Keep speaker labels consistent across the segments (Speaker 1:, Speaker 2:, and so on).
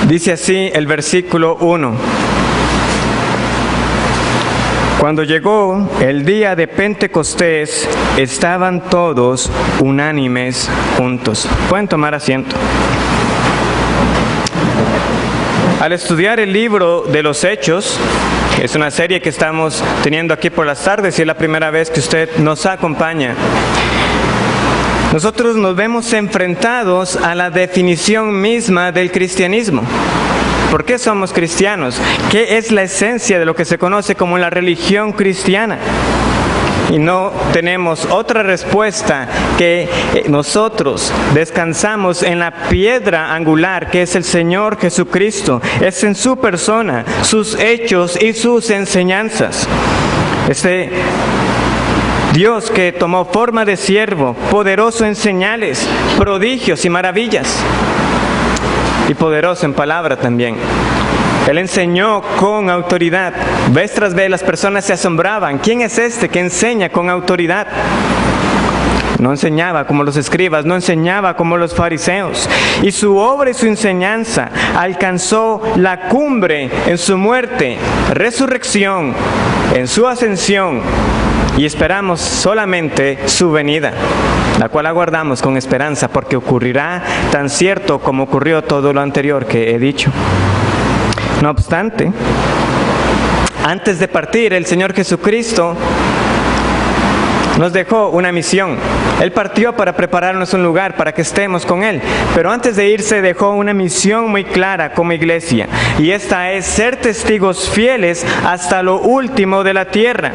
Speaker 1: Dice así el versículo 1. Cuando llegó el día de Pentecostés, estaban todos unánimes juntos. Pueden tomar asiento. Al estudiar el libro de los Hechos, es una serie que estamos teniendo aquí por las tardes y es la primera vez que usted nos acompaña, nosotros nos vemos enfrentados a la definición misma del cristianismo. ¿Por qué somos cristianos? ¿Qué es la esencia de lo que se conoce como la religión cristiana? Y no tenemos otra respuesta que nosotros descansamos en la piedra angular que es el Señor Jesucristo. Es en su persona, sus hechos y sus enseñanzas. Este Dios que tomó forma de siervo, poderoso en señales, prodigios y maravillas, y poderoso en palabra también. Él enseñó con autoridad. Vez tras vez las personas se asombraban. ¿Quién es este que enseña con autoridad? No enseñaba como los escribas, no enseñaba como los fariseos. Y su obra y su enseñanza alcanzó la cumbre en su muerte, resurrección, en su ascensión. Y esperamos solamente su venida, la cual aguardamos con esperanza, porque ocurrirá tan cierto como ocurrió todo lo anterior que he dicho. No obstante, antes de partir, el Señor Jesucristo nos dejó una misión. Él partió para prepararnos un lugar para que estemos con Él. Pero antes de irse dejó una misión muy clara como iglesia. Y esta es ser testigos fieles hasta lo último de la tierra.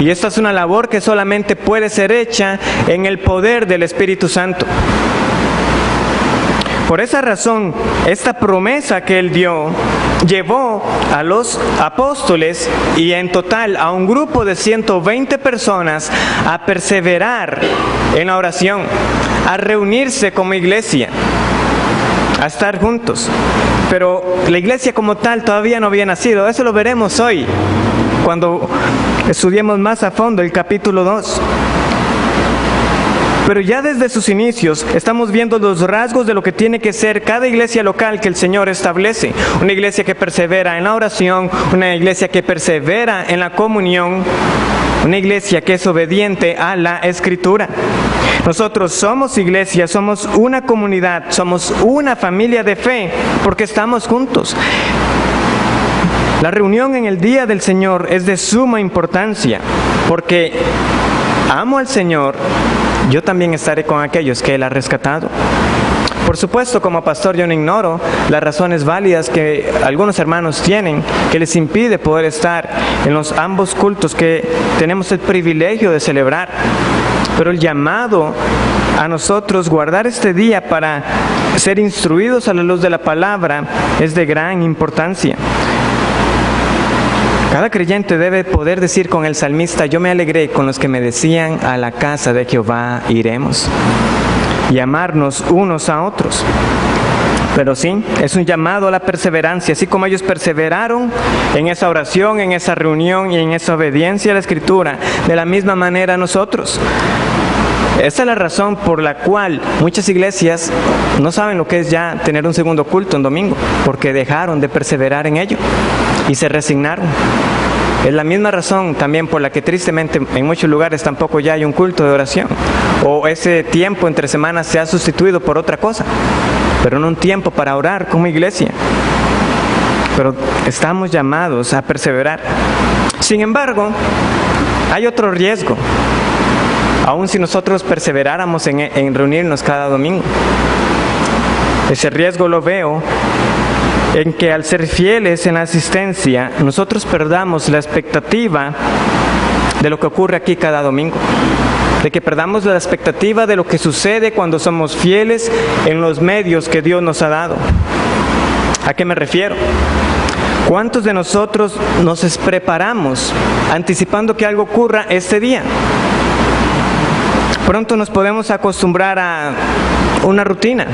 Speaker 1: Y esta es una labor que solamente puede ser hecha en el poder del Espíritu Santo. Por esa razón, esta promesa que Él dio, llevó a los apóstoles y en total a un grupo de 120 personas a perseverar en la oración, a reunirse como iglesia, a estar juntos. Pero la iglesia como tal todavía no había nacido. Eso lo veremos hoy, cuando estudiemos más a fondo el capítulo 2. Pero ya desde sus inicios estamos viendo los rasgos de lo que tiene que ser cada iglesia local que el Señor establece. Una iglesia que persevera en la oración, una iglesia que persevera en la comunión, una iglesia que es obediente a la Escritura. Nosotros somos iglesia, somos una comunidad, somos una familia de fe, porque estamos juntos. La reunión en el día del Señor es de suma importancia, porque amo al Señor, yo también estaré con aquellos que Él ha rescatado. Por supuesto, como pastor yo no ignoro las razones válidas que algunos hermanos tienen que les impide poder estar en los ambos cultos que tenemos el privilegio de celebrar. Pero el llamado a nosotros guardar este día para ser instruidos a la luz de la palabra es de gran importancia. Cada creyente debe poder decir con el salmista: yo me alegré con los que me decían, a la casa de Jehová iremos. Y amarnos unos a otros. Pero sí, es un llamado a la perseverancia, así como ellos perseveraron en esa oración, en esa reunión y en esa obediencia a la Escritura, de la misma manera nosotros. Esa es la razón por la cual muchas iglesias no saben lo que es ya tener un segundo culto en domingo, porque dejaron de perseverar en ello y se resignaron. Es la misma razón también por la que tristemente en muchos lugares tampoco ya hay un culto de oración, o ese tiempo entre semanas se ha sustituido por otra cosa, pero no un tiempo para orar como iglesia. Pero estamos llamados a perseverar. Sin embargo, hay otro riesgo, aun si nosotros perseveráramos en reunirnos cada domingo. Ese riesgo lo veo en que al ser fieles en la asistencia, nosotros perdamos la expectativa de lo que ocurre aquí cada domingo. De que perdamos la expectativa de lo que sucede cuando somos fieles en los medios que Dios nos ha dado. ¿A qué me refiero? ¿Cuántos de nosotros nos preparamos anticipando que algo ocurra este día? Pronto nos podemos acostumbrar a una rutina.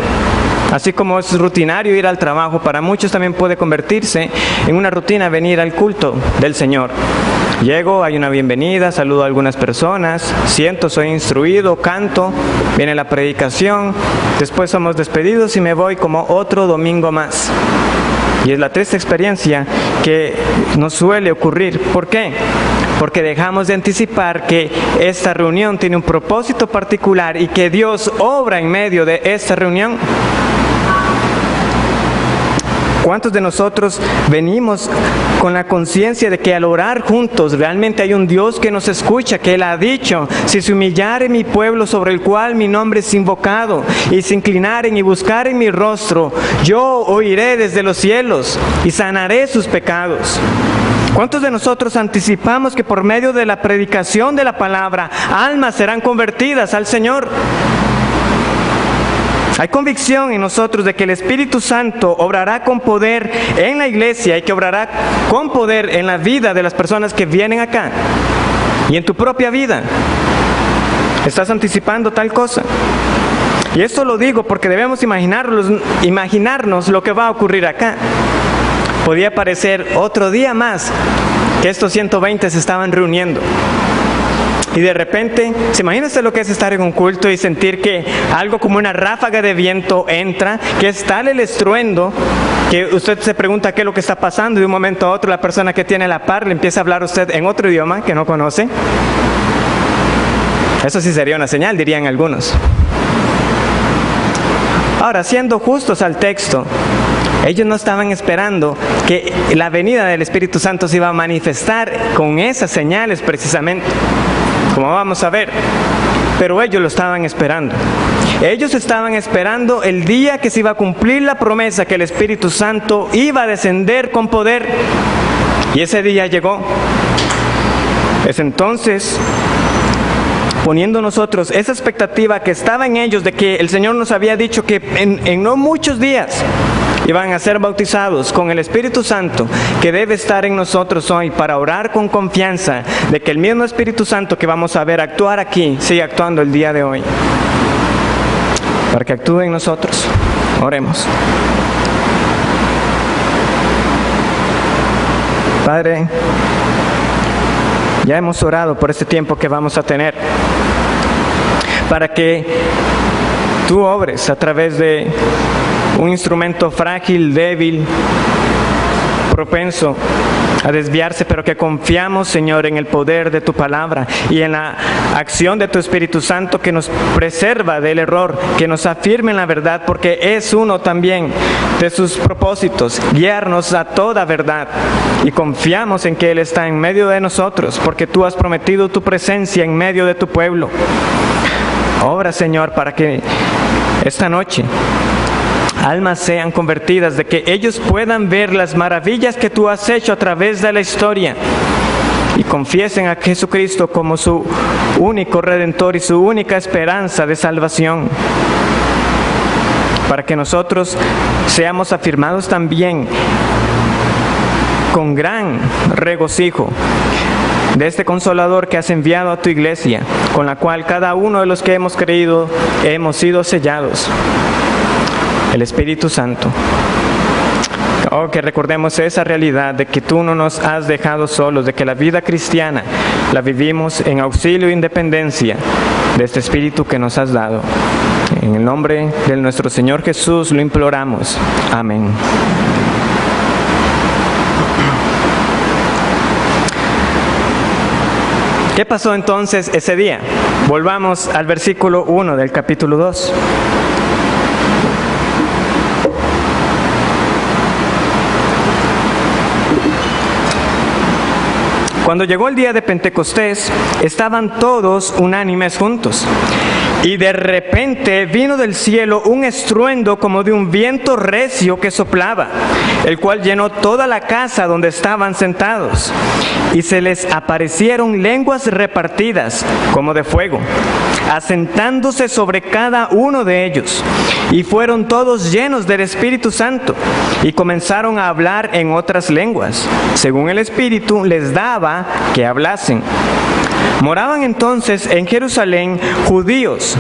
Speaker 1: Así como es rutinario ir al trabajo, para muchos también puede convertirse en una rutina venir al culto del Señor. Llego, hay una bienvenida, saludo a algunas personas, siento, soy instruido, canto, viene la predicación, después somos despedidos y me voy como otro domingo más. Y es la triste experiencia que nos suele ocurrir. ¿Por qué? Porque dejamos de anticipar que esta reunión tiene un propósito particular y que Dios obra en medio de esta reunión. ¿Cuántos de nosotros venimos con la conciencia de que al orar juntos realmente hay un Dios que nos escucha, que Él ha dicho: si se humillare mi pueblo sobre el cual mi nombre es invocado, y se inclinaren y buscaren mi rostro, yo oiré desde los cielos y sanaré sus pecados? ¿Cuántos de nosotros anticipamos que por medio de la predicación de la palabra, almas serán convertidas al Señor? Hay convicción en nosotros de que el Espíritu Santo obrará con poder en la iglesia y que obrará con poder en la vida de las personas que vienen acá y en tu propia vida. ¿Estás anticipando tal cosa? Y esto lo digo porque debemos imaginarnos lo que va a ocurrir acá. Podía parecer otro día más que estos 120 se estaban reuniendo. Y de repente, ¿se imagina usted lo que es estar en un culto y sentir que algo como una ráfaga de viento entra, que es tal el estruendo, que usted se pregunta qué es lo que está pasando, y de un momento a otro la persona que tiene la par le empieza a hablar a usted en otro idioma que no conoce? Eso sí sería una señal, dirían algunos. Ahora, siendo justos al texto, ellos no estaban esperando que la venida del Espíritu Santo se iba a manifestar con esas señales precisamente, como vamos a ver, pero ellos lo estaban esperando. Ellos estaban esperando el día que se iba a cumplir la promesa que el Espíritu Santo iba a descender con poder, y ese día llegó. Es entonces, poniendo nosotros esa expectativa que estaba en ellos de que el Señor nos había dicho que en no muchos días iban a ser bautizados con el Espíritu Santo, que debe estar en nosotros hoy para orar con confianza de que el mismo Espíritu Santo que vamos a ver actuar aquí, sigue actuando el día de hoy, para que actúe en nosotros. Oremos. Padre, ya hemos orado por este tiempo que vamos a tener, para que tú obres a través de un instrumento frágil, débil, propenso a desviarse, pero que confiamos, Señor, en el poder de tu palabra y en la acción de tu Espíritu Santo, que nos preserva del error, que nos afirme en la verdad, porque es uno también de sus propósitos, guiarnos a toda verdad, y confiamos en que Él está en medio de nosotros, porque tú has prometido tu presencia en medio de tu pueblo. Obra, Señor, para que esta noche almas sean convertidas, de que ellos puedan ver las maravillas que tú has hecho a través de la historia y confiesen a Jesucristo como su único Redentor y su única esperanza de salvación, para que nosotros seamos afirmados también con gran regocijo de este Consolador que has enviado a tu iglesia, con la cual cada uno de los que hemos creído hemos sido sellados. El Espíritu Santo. Oh, que recordemos esa realidad de que tú no nos has dejado solos, de que la vida cristiana la vivimos en auxilio e independencia de este Espíritu que nos has dado. En el nombre de nuestro Señor Jesús lo imploramos. Amén. ¿Qué pasó entonces ese día? Volvamos al versículo 1 del capítulo 2. Cuando llegó el día de Pentecostés, estaban todos unánimes juntos. Y de repente vino del cielo un estruendo como de un viento recio que soplaba, el cual llenó toda la casa donde estaban sentados. Y se les aparecieron lenguas repartidas como de fuego, asentándose sobre cada uno de ellos. Y fueron todos llenos del Espíritu Santo, y comenzaron a hablar en otras lenguas, según el Espíritu les daba que hablasen. Moraban entonces en Jerusalén judíos,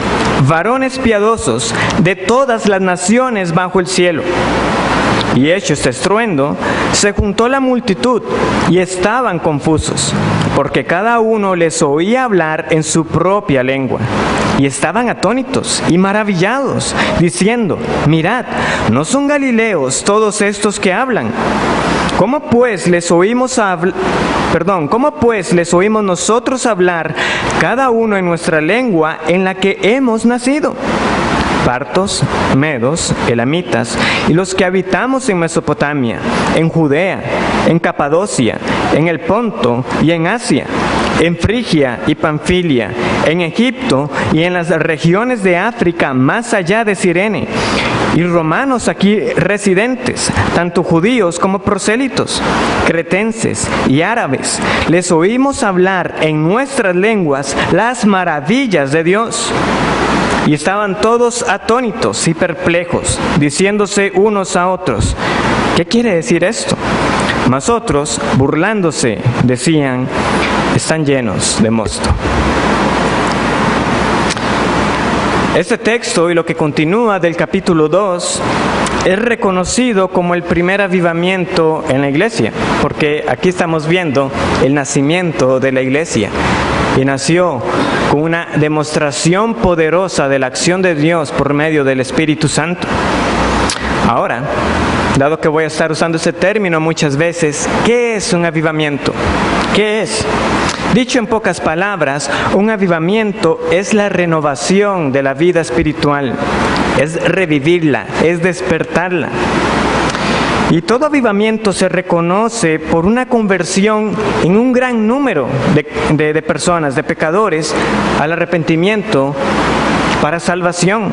Speaker 1: varones piadosos de todas las naciones bajo el cielo. Y hecho este estruendo, se juntó la multitud y estaban confusos, porque cada uno les oía hablar en su propia lengua. Y estaban atónitos y maravillados, diciendo: mirad, ¿no son galileos todos estos que hablan? ¿Cómo pues les oímos nosotros hablar, cada uno en nuestra lengua en la que hemos nacido? Partos, medos, elamitas, y los que habitamos en Mesopotamia, en Judea, en Capadocia, en el Ponto y en Asia, en Frigia y Panfilia, en Egipto y en las regiones de África más allá de Cirene, y romanos aquí residentes, tanto judíos como prosélitos, cretenses y árabes, les oímos hablar en nuestras lenguas las maravillas de Dios. Y estaban todos atónitos y perplejos, diciéndose unos a otros: ¿qué quiere decir esto? Mas otros, burlándose, decían: están llenos de mosto. Este texto y lo que continúa del capítulo 2 es reconocido como el primer avivamiento en la iglesia, porque aquí estamos viendo el nacimiento de la iglesia. Y nació con una demostración poderosa de la acción de Dios por medio del Espíritu Santo. Ahora, dado que voy a estar usando ese término muchas veces, ¿qué es un avivamiento? ¿Qué es? Dicho en pocas palabras, un avivamiento es la renovación de la vida espiritual, es revivirla, es despertarla. Y todo avivamiento se reconoce por una conversión en un gran número de personas, de pecadores, al arrepentimiento para salvación.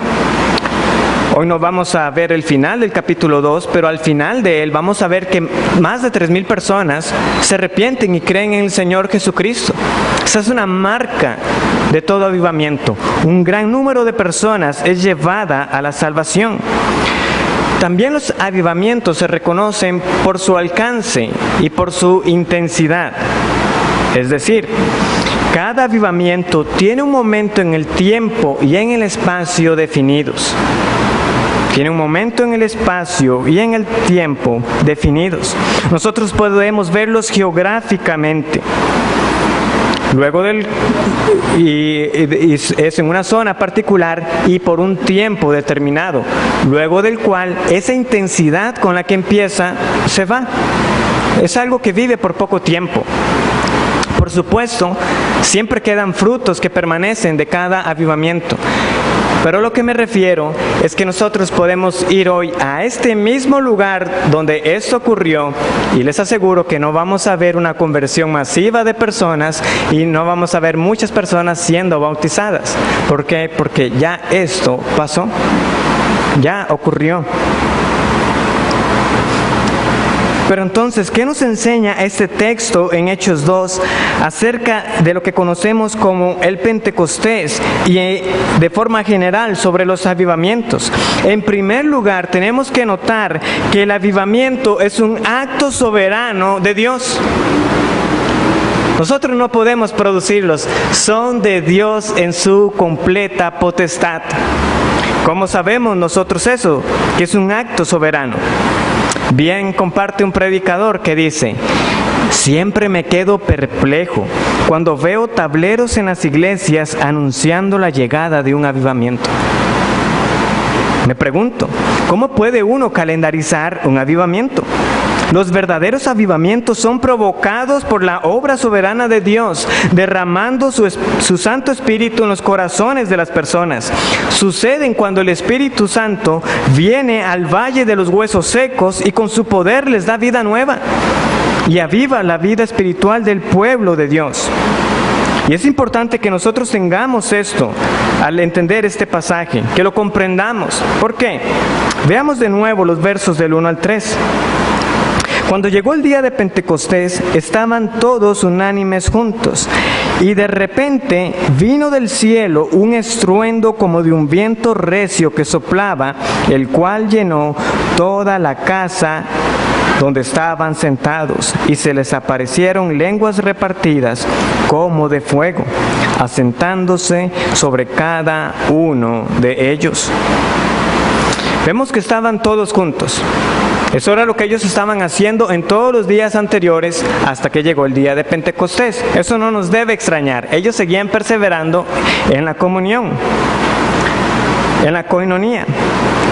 Speaker 1: Hoy no vamos a ver el final del capítulo 2, pero al final de él vamos a ver que más de 3,000 personas se arrepienten y creen en el Señor Jesucristo. Esa es una marca de todo avivamiento. Un gran número de personas es llevada a la salvación. También los avivamientos se reconocen por su alcance y por su intensidad. Es decir, cada avivamiento tiene un momento en el tiempo y en el espacio definidos. Tiene un momento en el espacio y en el tiempo definidos. Nosotros podemos verlos geográficamente. Luego es en una zona particular y por un tiempo determinado, luego del cual esa intensidad con la que empieza se va. Es algo que vive por poco tiempo. Por supuesto, siempre quedan frutos que permanecen de cada avivamiento. Pero lo que me refiero es que nosotros podemos ir hoy a este mismo lugar donde esto ocurrió y les aseguro que no vamos a ver una conversión masiva de personas y no vamos a ver muchas personas siendo bautizadas. ¿Por qué? Porque ya esto pasó, ya ocurrió. Pero entonces, ¿qué nos enseña este texto en Hechos 2 acerca de lo que conocemos como el Pentecostés y de forma general sobre los avivamientos? En primer lugar, tenemos que notar que el avivamiento es un acto soberano de Dios. Nosotros no podemos producirlos, son de Dios en su completa potestad. ¿Cómo sabemos nosotros eso? Que es un acto soberano. Bien, comparte un predicador que dice: siempre me quedo perplejo cuando veo tableros en las iglesias anunciando la llegada de un avivamiento. Me pregunto, ¿cómo puede uno calendarizar un avivamiento? Los verdaderos avivamientos son provocados por la obra soberana de Dios, derramando su Santo Espíritu en los corazones de las personas. Suceden cuando el Espíritu Santo viene al valle de los huesos secos y con su poder les da vida nueva y aviva la vida espiritual del pueblo de Dios. Y es importante que nosotros tengamos esto al entender este pasaje, que lo comprendamos. ¿Por qué? Veamos de nuevo los versos del 1 al 3. Cuando llegó el día de Pentecostés, estaban todos unánimes juntos, y de repente vino del cielo un estruendo como de un viento recio que soplaba, el cual llenó toda la casa donde estaban sentados, y se les aparecieron lenguas repartidas como de fuego, asentándose sobre cada uno de ellos. Vemos que estaban todos juntos. Eso era lo que ellos estaban haciendo en todos los días anteriores hasta que llegó el día de Pentecostés. Eso no nos debe extrañar. Ellos seguían perseverando en la comunión, en la coinonía.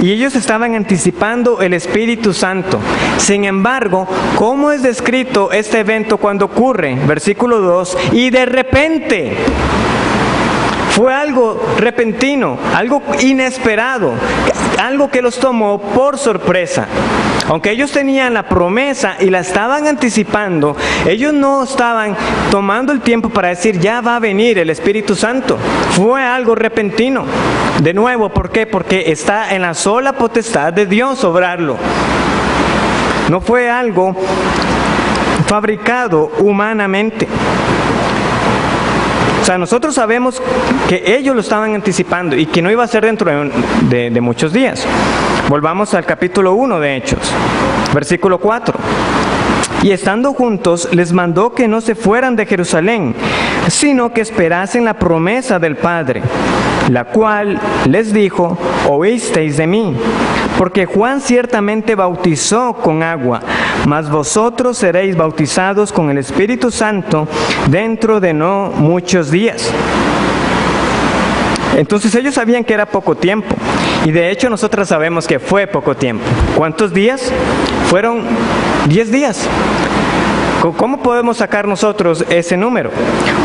Speaker 1: Y ellos estaban anticipando el Espíritu Santo. Sin embargo, ¿cómo es descrito este evento cuando ocurre? Versículo 2, y de repente. Fue algo repentino, algo inesperado, algo que los tomó por sorpresa. Aunque ellos tenían la promesa y la estaban anticipando, ellos no estaban tomando el tiempo para decir, ya va a venir el Espíritu Santo. Fue algo repentino. De nuevo, ¿por qué? Porque está en la sola potestad de Dios obrarlo. No fue algo fabricado humanamente. O sea, nosotros sabemos que ellos lo estaban anticipando y que no iba a ser dentro de muchos días. Volvamos al capítulo 1 de Hechos, versículo 4. Y estando juntos, les mandó que no se fueran de Jerusalén, sino que esperasen la promesa del Padre, la cual les dijo, oísteis de mí, porque Juan ciertamente bautizó con agua, mas vosotros seréis bautizados con el Espíritu Santo dentro de no muchos días. Entonces ellos sabían que era poco tiempo, y de hecho nosotros sabemos que fue poco tiempo. ¿Cuántos días? Fueron 10 días. ¿Cómo podemos sacar nosotros ese número?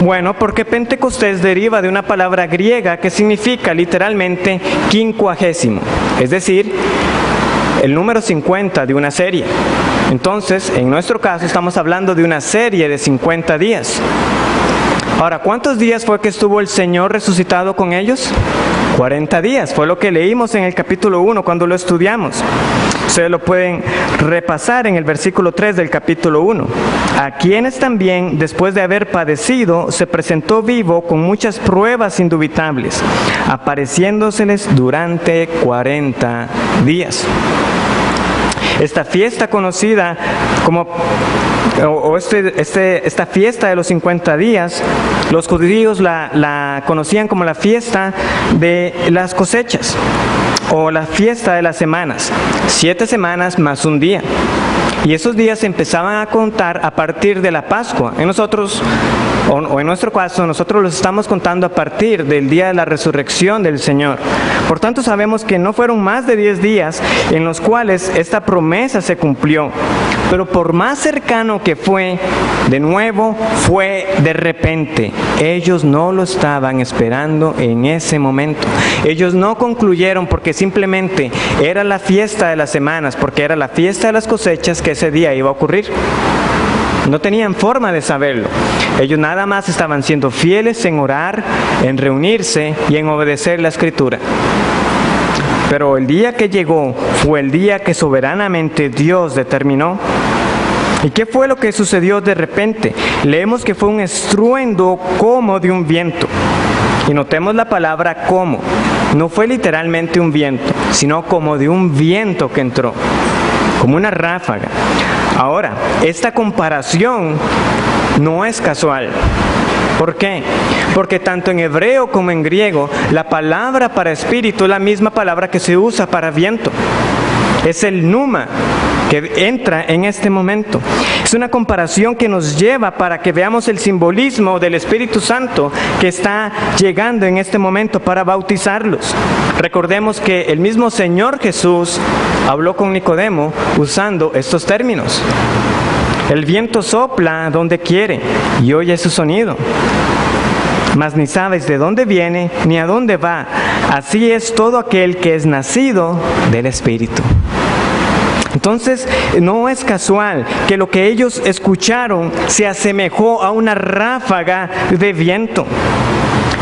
Speaker 1: Bueno, porque Pentecostés deriva de una palabra griega que significa literalmente quincuagésimo, es decir, el número 50 de una serie. Entonces, en nuestro caso estamos hablando de una serie de 50 días. Ahora, ¿cuántos días fue que estuvo el Señor resucitado con ellos? 40 días, fue lo que leímos en el capítulo 1 cuando lo estudiamos. Ustedes lo pueden repasar en el versículo 3 del capítulo 1. A quienes también, después de haber padecido, se presentó vivo con muchas pruebas indubitables, apareciéndoseles durante 40 días. Esta fiesta conocida como, esta fiesta de los 50 días, los judíos la conocían como la fiesta de las cosechas, o la fiesta de las semanas, 7 semanas más un día. Y esos días se empezaban a contar a partir de la Pascua. En nosotros, o en nuestro caso, nosotros los estamos contando a partir del día de la resurrección del Señor. Por tanto, sabemos que no fueron más de 10 días en los cuales esta promesa se cumplió. Pero por más cercano que fue, de nuevo, fue de repente. Ellos no lo estaban esperando en ese momento. Ellos no concluyeron porque simplemente era la fiesta de las semanas, porque era la fiesta de las cosechas que ese día iba a ocurrir. No tenían forma de saberlo. Ellos nada más estaban siendo fieles en orar, en reunirse y en obedecer la Escritura. Pero el día que llegó fue el día que soberanamente Dios determinó. ¿Y qué fue lo que sucedió de repente? Leemos que fue un estruendo como de un viento. Y notemos la palabra como. No fue literalmente un viento, sino como de un viento que entró, como una ráfaga. Ahora, esta comparación no es casual. ¿Por qué? Porque tanto en hebreo como en griego, la palabra para espíritu es la misma palabra que se usa para viento. Es el pneuma que entra en este momento. Es una comparación que nos lleva para que veamos el simbolismo del Espíritu Santo que está llegando en este momento para bautizarlos. Recordemos que el mismo Señor Jesús habló con Nicodemo usando estos términos. El viento sopla donde quiere y oye su sonido, mas ni sabes de dónde viene ni a dónde va. Así es todo aquel que es nacido del Espíritu. Entonces, no es casual que lo que ellos escucharon se asemejó a una ráfaga de viento.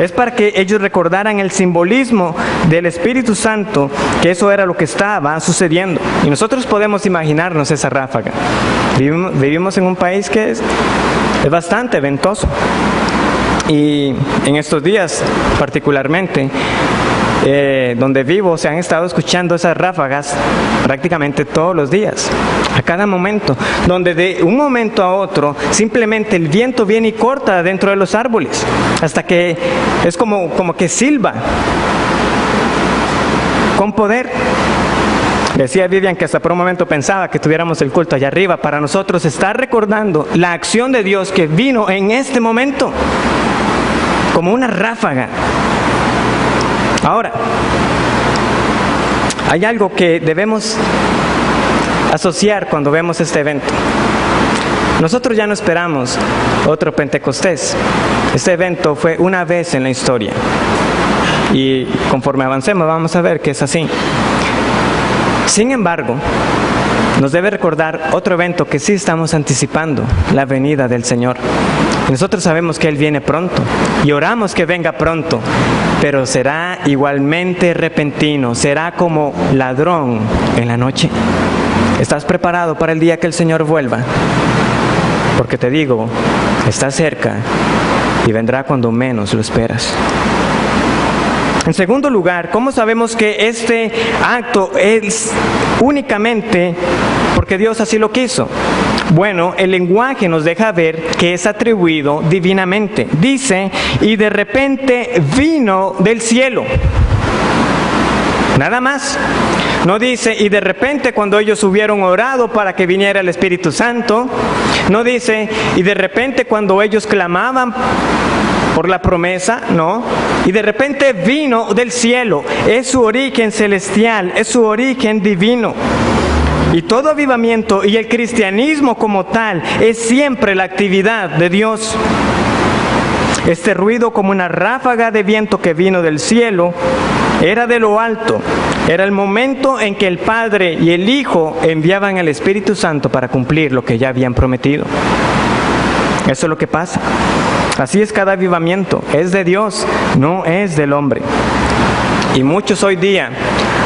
Speaker 1: Es para que ellos recordaran el simbolismo del Espíritu Santo, que eso era lo que estaba sucediendo. Y nosotros podemos imaginarnos esa ráfaga. Vivimos en un país que es bastante ventoso. Y en estos días, particularmente, donde vivo se han estado escuchando esas ráfagas prácticamente todos los días, a cada momento, donde de un momento a otro simplemente el viento viene y corta dentro de los árboles, hasta que es como que silba con poder. Decía Vivian que hasta por un momento pensaba que tuviéramos el culto allá arriba. Para nosotros está recordando la acción de Dios que vino en este momento, como una ráfaga. Ahora, hay algo que debemos asociar cuando vemos este evento. Nosotros ya no esperamos otro Pentecostés. Este evento fue una vez en la historia. Y conforme avancemos vamos a ver que es así. Sin embargo, nos debe recordar otro evento que sí estamos anticipando, la venida del Señor. Nosotros sabemos que Él viene pronto y oramos que venga pronto, pero será igualmente repentino, será como ladrón en la noche. ¿Estás preparado para el día que el Señor vuelva? Porque te digo, está cerca y vendrá cuando menos lo esperas. En segundo lugar, ¿cómo sabemos que este acto es únicamente porque Dios así lo quiso? Bueno, el lenguaje nos deja ver que es atribuido divinamente. Dice, y de repente vino del cielo. Nada más. No dice, y de repente cuando ellos hubieron orado para que viniera el Espíritu Santo. No dice, y de repente cuando ellos clamaban por la promesa, no. Y de repente vino del cielo. Es su origen celestial, es su origen divino. Y todo avivamiento y el cristianismo como tal es siempre la actividad de Dios. Este ruido, como una ráfaga de viento que vino del cielo, era de lo alto. Era el momento en que el Padre y el Hijo enviaban al Espíritu Santo para cumplir lo que ya habían prometido. Eso es lo que pasa. Así es cada avivamiento. Es de Dios, no es del hombre. Y muchos hoy día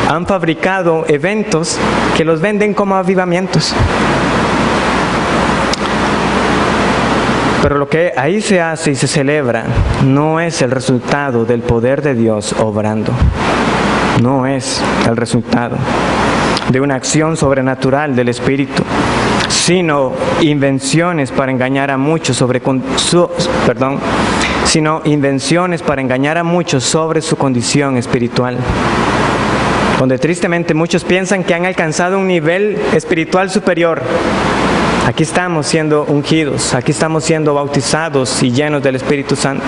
Speaker 1: han fabricado eventos que los venden como avivamientos. Pero lo que ahí se hace y se celebra no es el resultado del poder de Dios obrando. No es el resultado de una acción sobrenatural del Espíritu, sino invenciones para engañar a muchos sobre su condición espiritual. Donde tristemente muchos piensan que han alcanzado un nivel espiritual superior. Aquí estamos siendo ungidos, aquí estamos siendo bautizados y llenos del Espíritu Santo.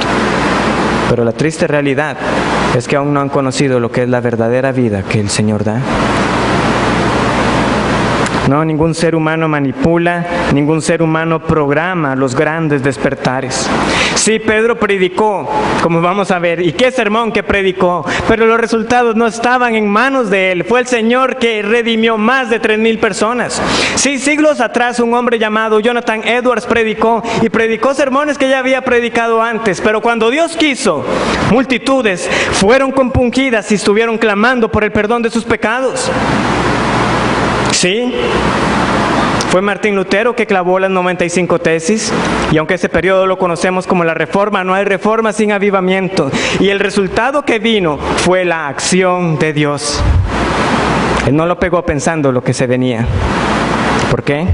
Speaker 1: Pero la triste realidad es que aún no han conocido lo que es la verdadera vida que el Señor da. No, ningún ser humano manipula, ningún ser humano programa los grandes despertares. Sí, Pedro predicó, como vamos a ver, y qué sermón que predicó, pero los resultados no estaban en manos de él. Fue el Señor que redimió más de 3,000 personas. Sí, siglos atrás un hombre llamado Jonathan Edwards predicó sermones que ya había predicado antes, pero cuando Dios quiso, multitudes fueron compungidas y estuvieron clamando por el perdón de sus pecados. Sí, fue Martín Lutero que clavó las 95 tesis, y aunque ese periodo lo conocemos como la Reforma, no hay reforma sin avivamiento, y el resultado que vino fue la acción de Dios. Él no lo pegó pensando lo que se venía. ¿Por qué?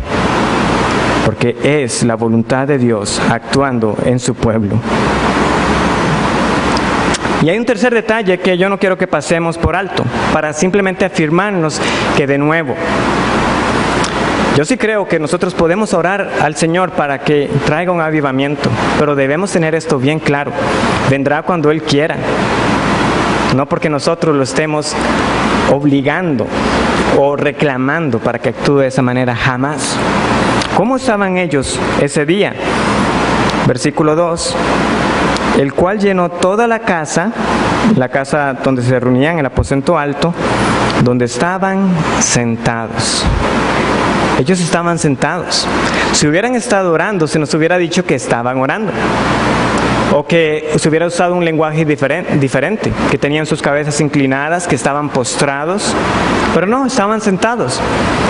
Speaker 1: Porque es la voluntad de Dios actuando en su pueblo. Y hay un tercer detalle que yo no quiero que pasemos por alto, para simplemente afirmarnos que de nuevo, yo sí creo que nosotros podemos orar al Señor para que traiga un avivamiento, pero debemos tener esto bien claro. Vendrá cuando Él quiera, no porque nosotros lo estemos obligando o reclamando para que actúe de esa manera, jamás. ¿Cómo estaban ellos ese día? Versículo 2. El cual llenó toda la casa donde se reunían, el aposento alto, donde estaban sentados. Ellos estaban sentados. Si hubieran estado orando, se nos hubiera dicho que estaban orando. O que se hubiera usado un lenguaje diferente, que tenían sus cabezas inclinadas, que estaban postrados. Pero no, estaban sentados.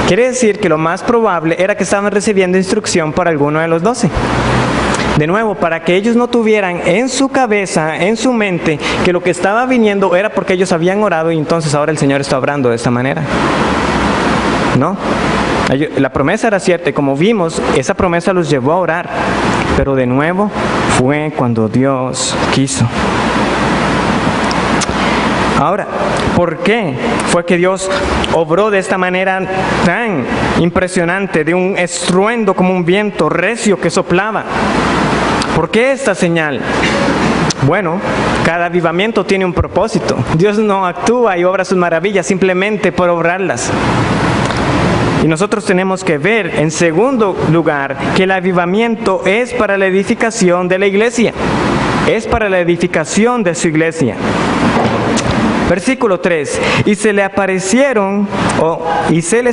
Speaker 1: Quiere decir que lo más probable era que estaban recibiendo instrucción por alguno de los 12. De nuevo, para que ellos no tuvieran en su cabeza, en su mente, que lo que estaba viniendo era porque ellos habían orado y entonces ahora el Señor está obrando de esta manera. No. La promesa era cierta y como vimos, esa promesa los llevó a orar. Pero de nuevo, fue cuando Dios quiso. Ahora, ¿por qué fue que Dios obró de esta manera tan impresionante, de un estruendo como un viento recio que soplaba? ¿Por qué esta señal? Bueno, cada avivamiento tiene un propósito. Dios no actúa y obra sus maravillas simplemente por obrarlas. Y nosotros tenemos que ver, en segundo lugar, que el avivamiento es para la edificación de la iglesia. Es para la edificación de su iglesia. Versículo 3, y se les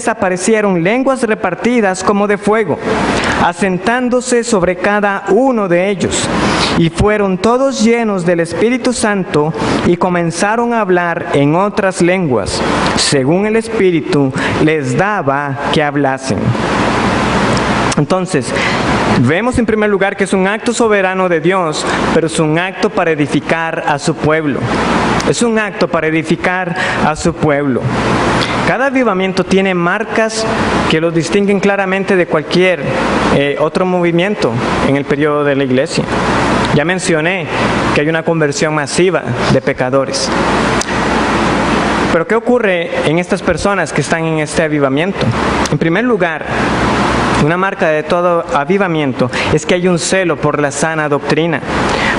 Speaker 1: aparecieron lenguas repartidas como de fuego, asentándose sobre cada uno de ellos. Y fueron todos llenos del Espíritu Santo y comenzaron a hablar en otras lenguas, según el Espíritu les daba que hablasen. Entonces, vemos en primer lugar que es un acto soberano de Dios, pero es un acto para edificar a su pueblo. Es un acto para edificar a su pueblo. Cada avivamiento tiene marcas que los distinguen claramente de cualquier otro movimiento en el periodo de la iglesia. Ya mencioné que hay una conversión masiva de pecadores. Pero ¿qué ocurre en estas personas que están en este avivamiento? En primer lugar, una marca de todo avivamiento es que hay un celo por la sana doctrina,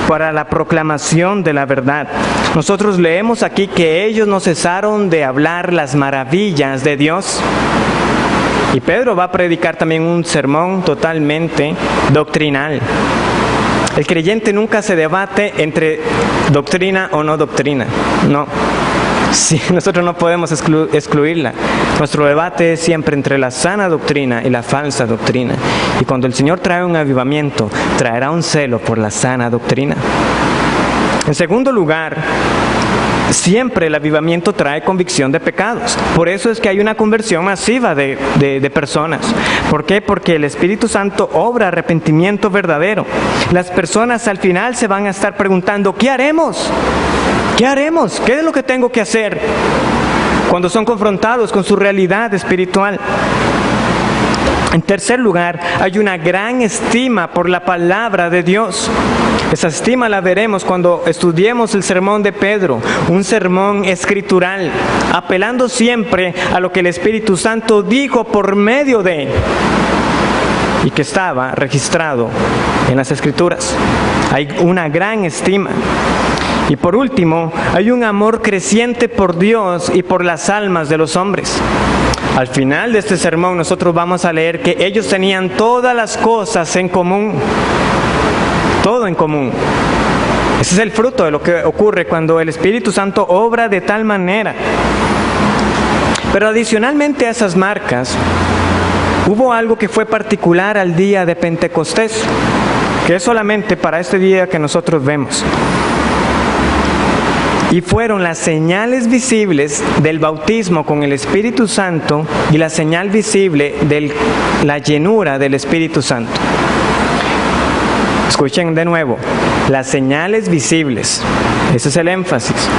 Speaker 1: para la proclamación de la verdad. Nosotros leemos aquí que ellos no cesaron de hablar las maravillas de Dios. Y Pedro va a predicar también un sermón totalmente doctrinal. El creyente nunca se debate entre doctrina o no doctrina, no. Sí, nosotros no podemos excluirla. Nuestro debate es siempre entre la sana doctrina y la falsa doctrina. Y cuando el Señor trae un avivamiento, traerá un celo por la sana doctrina. En segundo lugar, siempre el avivamiento trae convicción de pecados. Por eso es que hay una conversión masiva de personas. ¿Por qué? Porque el Espíritu Santo obra arrepentimiento verdadero. Las personas al final se van a estar preguntando, ¿qué haremos? ¿Qué haremos? ¿Qué es lo que tengo que hacer? Cuando son confrontados con su realidad espiritual. En tercer lugar, hay una gran estima por la palabra de Dios. Esa estima la veremos cuando estudiemos el sermón de Pedro, un sermón escritural, apelando siempre a lo que el Espíritu Santo dijo por medio de él y que estaba registrado en las Escrituras. Hay una gran estima. Y por último, hay un amor creciente por Dios y por las almas de los hombres. Al final de este sermón nosotros vamos a leer que ellos tenían todas las cosas en común. Todo en común. Ese es el fruto de lo que ocurre cuando el Espíritu Santo obra de tal manera. Pero adicionalmente a esas marcas, hubo algo que fue particular al día de Pentecostés, que es solamente para este día que nosotros vemos. Y fueron las señales visibles del bautismo con el Espíritu Santo y la señal visible de la llenura del Espíritu Santo. Escuchen de nuevo, las señales visibles. Ese es el énfasis.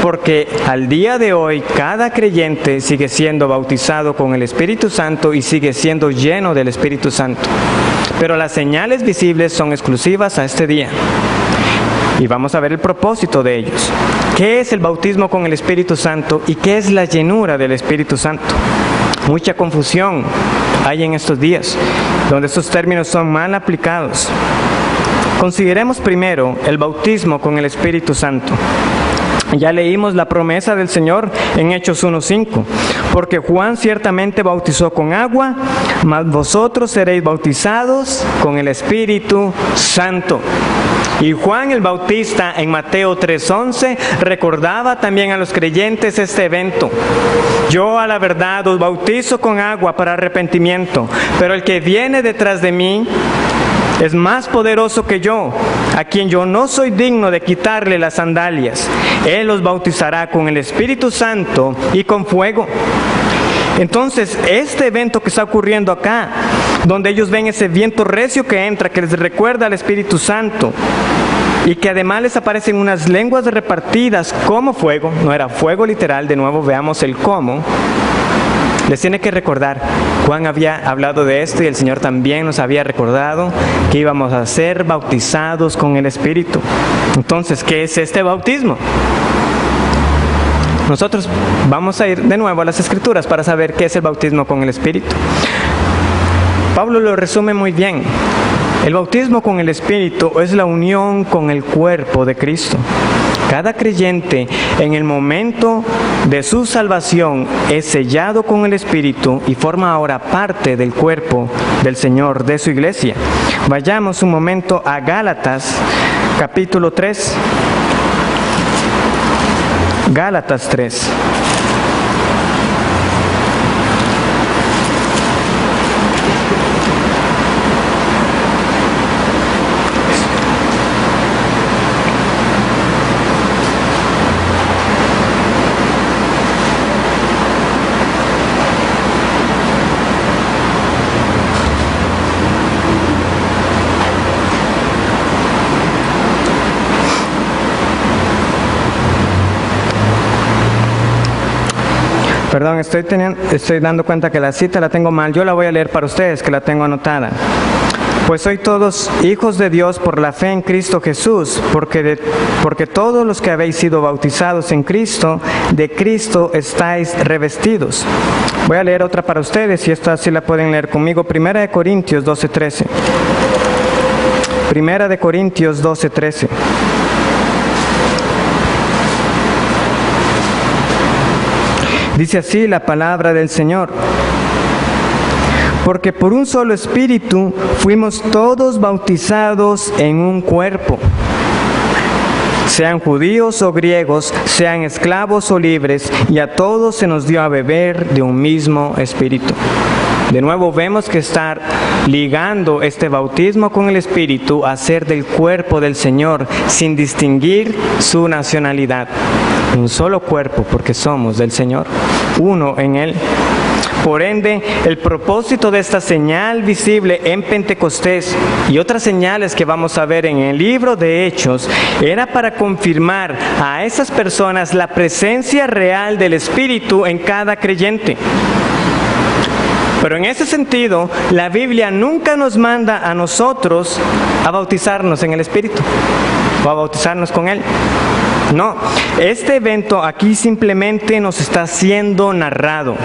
Speaker 1: Porque al día de hoy cada creyente sigue siendo bautizado con el Espíritu Santo y sigue siendo lleno del Espíritu Santo. Pero las señales visibles son exclusivas a este día. Y vamos a ver el propósito de ellos. ¿Qué es el bautismo con el Espíritu Santo y qué es la llenura del Espíritu Santo? Mucha confusión hay en estos días, donde estos términos son mal aplicados. Consideremos primero el bautismo con el Espíritu Santo. Ya leímos la promesa del Señor en Hechos 1:5, porque Juan ciertamente bautizó con agua, mas vosotros seréis bautizados con el Espíritu Santo. Y Juan el Bautista en Mateo 3:11 recordaba también a los creyentes este evento. Yo a la verdad os bautizo con agua para arrepentimiento, pero el que viene detrás de mí es más poderoso que yo, a quien yo no soy digno de quitarle las sandalias. Él los bautizará con el Espíritu Santo y con fuego. Entonces, este evento que está ocurriendo acá donde ellos ven ese viento recio que entra, que les recuerda al Espíritu Santo, y que además les aparecen unas lenguas repartidas como fuego, no era fuego literal, de nuevo veamos el cómo. Les tiene que recordar, Juan había hablado de esto y el Señor también nos había recordado que íbamos a ser bautizados con el Espíritu. Entonces, ¿qué es este bautismo? Nosotros vamos a ir de nuevo a las Escrituras para saber qué es el bautismo con el Espíritu. Pablo lo resume muy bien. El bautismo con el Espíritu es la unión con el cuerpo de Cristo. Cada creyente en el momento de su salvación es sellado con el Espíritu y forma ahora parte del cuerpo del Señor, de su iglesia. Vayamos un momento a Gálatas, capítulo 3. Gálatas 3. Perdón, estoy dando cuenta que la cita la tengo mal. Yo la voy a leer para ustedes, que la tengo anotada. Pues sois todos hijos de Dios por la fe en Cristo Jesús, porque todos los que habéis sido bautizados en Cristo, de Cristo estáis revestidos. Voy a leer otra para ustedes y esta sí la pueden leer conmigo. 1 Corintios 12:13. 1 Corintios 12:13. Dice así la palabra del Señor: porque por un solo espíritu fuimos todos bautizados en un cuerpo, sean judíos o griegos, sean esclavos o libres, y a todos se nos dio a beber de un mismo espíritu. De nuevo vemos que está ligando este bautismo con el Espíritu a ser del cuerpo del Señor, sin distinguir su nacionalidad. Un solo cuerpo, porque somos del Señor, uno en Él. Por ende, el propósito de esta señal visible en Pentecostés y otras señales que vamos a ver en el libro de Hechos era para confirmar a esas personas la presencia real del Espíritu en cada creyente. Pero en ese sentido, la Biblia nunca nos manda a nosotros a bautizarnos en el Espíritu o a bautizarnos con Él. No, este evento aquí simplemente nos está siendo narrado.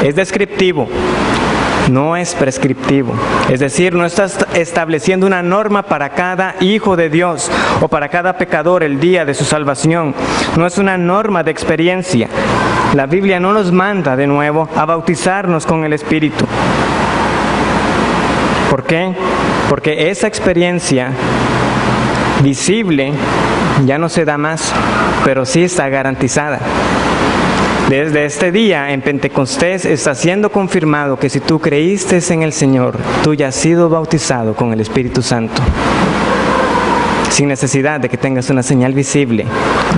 Speaker 1: Es descriptivo, no es prescriptivo. Es decir, no está estableciendo una norma para cada hijo de Dios o para cada pecador el día de su salvación. No es una norma de experiencia. La Biblia no nos manda de nuevo a bautizarnos con el Espíritu. ¿Por qué? Porque esa experiencia visible ya no se da más, pero sí está garantizada. Desde este día en Pentecostés está siendo confirmado que si tú creíste en el Señor, tú ya has sido bautizado con el Espíritu Santo, sin necesidad de que tengas una señal visible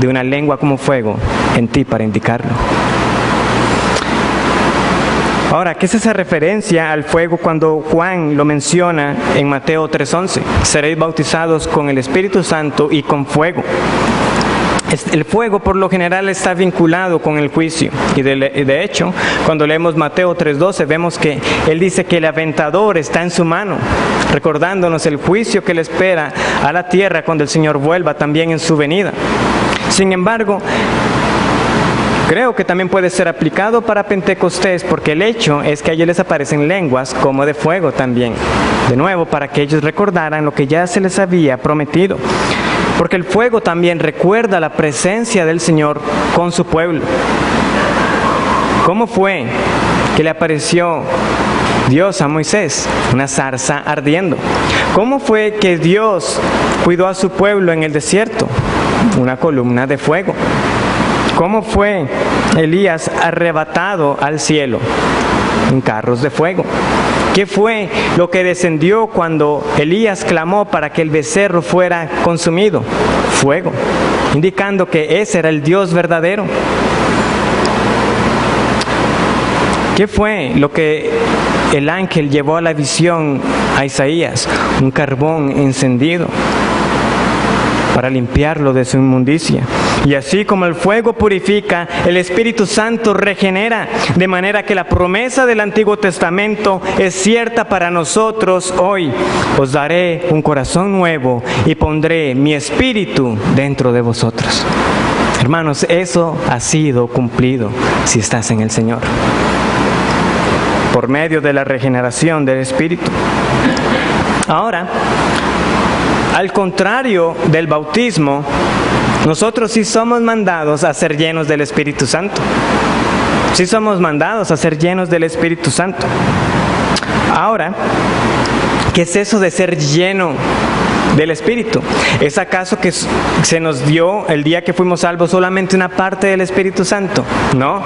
Speaker 1: de una lengua como fuego en ti para indicarlo. Ahora, ¿qué es esa referencia al fuego cuando Juan lo menciona en Mateo 3:11? Seréis bautizados con el Espíritu Santo y con fuego. El fuego por lo general está vinculado con el juicio y de hecho cuando leemos Mateo 3:12 vemos que él dice que el aventador está en su mano, recordándonos el juicio que le espera a la tierra cuando el Señor vuelva también en su venida. Sin embargo, creo que también puede ser aplicado para Pentecostés porque el hecho es que a ellos les aparecen lenguas como de fuego también, de nuevo para que ellos recordaran lo que ya se les había prometido. Porque el fuego también recuerda la presencia del Señor con su pueblo. ¿Cómo fue que le apareció Dios a Moisés? Una zarza ardiendo. ¿Cómo fue que Dios cuidó a su pueblo en el desierto? Una columna de fuego. ¿Cómo fue Elías arrebatado al cielo? En carros de fuego. ¿Qué fue lo que descendió cuando Elías clamó para que el becerro fuera consumido? Fuego, indicando que ese era el Dios verdadero. ¿Qué fue lo que el ángel llevó a la visión a Isaías? Un carbón encendido para limpiarlo de su inmundicia. Y así como el fuego purifica, el Espíritu Santo regenera, de manera que la promesa del Antiguo Testamento es cierta para nosotros hoy. Os daré un corazón nuevo y pondré mi espíritu dentro de vosotros. Hermanos, eso ha sido cumplido si estás en el Señor, por medio de la regeneración del Espíritu. Ahora, al contrario del bautismo, nosotros sí somos mandados a ser llenos del Espíritu Santo. Sí somos mandados a ser llenos del Espíritu Santo. Ahora, ¿qué es eso de ser lleno del Espíritu? ¿Es acaso que se nos dio el día que fuimos salvos solamente una parte del Espíritu Santo? No.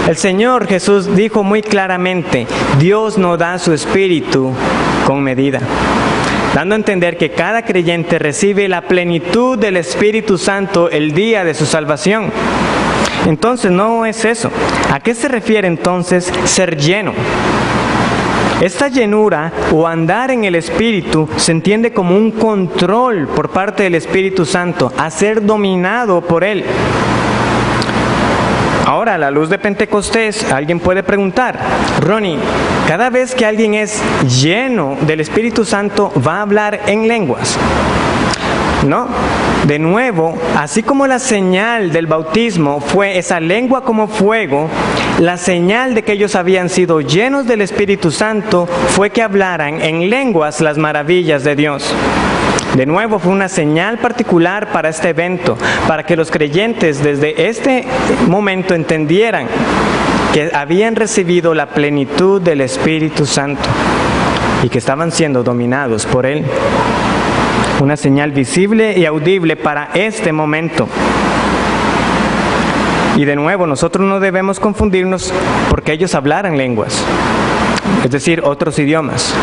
Speaker 1: El Señor Jesús dijo muy claramente, Dios no da su Espíritu con medida, dando a entender que cada creyente recibe la plenitud del Espíritu Santo el día de su salvación. Entonces no es eso. ¿A qué se refiere entonces ser lleno? Esta llenura o andar en el Espíritu se entiende como un control por parte del Espíritu Santo, a ser dominado por Él. Ahora, a la luz de Pentecostés, alguien puede preguntar, Ronnie, cada vez que alguien es lleno del Espíritu Santo, ¿va a hablar en lenguas? No. De nuevo, así como la señal del bautismo fue esa lengua como fuego, la señal de que ellos habían sido llenos del Espíritu Santo fue que hablaran en lenguas las maravillas de Dios. De nuevo, fue una señal particular para este evento, para que los creyentes desde este momento entendieran que habían recibido la plenitud del Espíritu Santo y que estaban siendo dominados por Él. Una señal visible y audible para este momento. Y de nuevo, nosotros no debemos confundirnos porque ellos hablaran lenguas, es decir, otros idiomas.